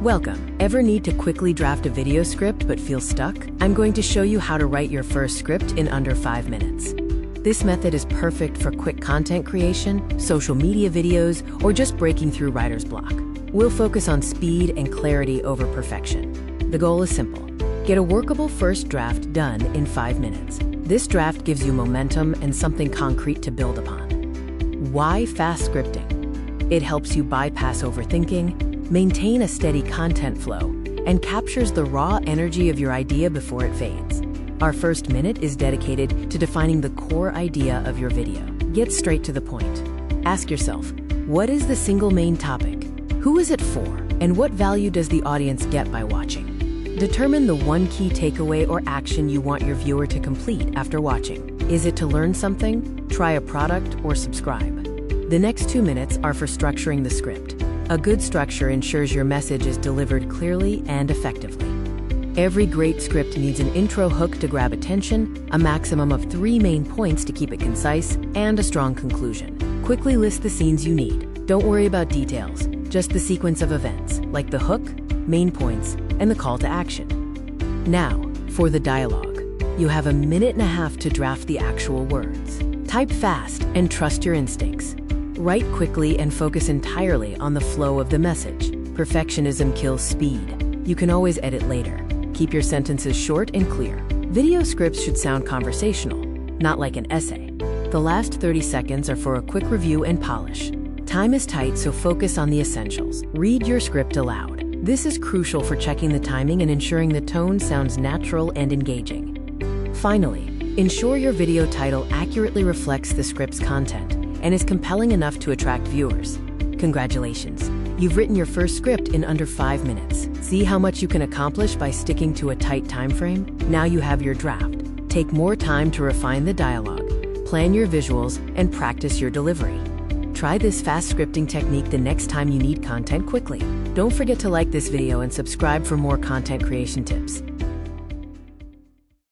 Welcome. Ever need to quickly draft a video script but feel stuck? I'm going to show you how to write your first script in under 5 minutes. This method is perfect for quick content creation, social media videos, or just breaking through writer's block. We'll focus on speed and clarity over perfection. The goal is simple. Get a workable first draft done in 5 minutes. This draft gives you momentum and something concrete to build upon. Why fast scripting? It helps you bypass overthinking, maintain a steady content flow, and captures the raw energy of your idea before it fades. Our first minute is dedicated to defining the core idea of your video. Get straight to the point. Ask yourself, what is the single main topic? Who is it for? And what value does the audience get by watching? Determine the one key takeaway or action you want your viewer to complete after watching. Is it to learn something, try a product, or subscribe? The next 2 minutes are for structuring the script. A good structure ensures your message is delivered clearly and effectively. Every great script needs an intro hook to grab attention, a maximum of 3 main points to keep it concise, and a strong conclusion. Quickly list the scenes you need. Don't worry about details, just the sequence of events, like the hook, main points, and the call to action. Now, for the dialogue. You have 1.5 minutes to draft the actual words. Type fast and trust your instincts. Write quickly and focus entirely on the flow of the message. Perfectionism kills speed. You can always edit later. Keep your sentences short and clear. Video scripts should sound conversational, not like an essay. The last 30 seconds are for a quick review and polish. Time is tight, so focus on the essentials. Read your script aloud. This is crucial for checking the timing and ensuring the tone sounds natural and engaging. Finally, ensure your video title accurately reflects the script's content and is compelling enough to attract viewers. Congratulations, you've written your first script in under 5 minutes. See how much you can accomplish by sticking to a tight time frame? Now you have your draft. Take more time to refine the dialogue, plan your visuals, and practice your delivery. Try this fast scripting technique the next time you need content quickly. Don't forget to like this video and subscribe for more content creation tips.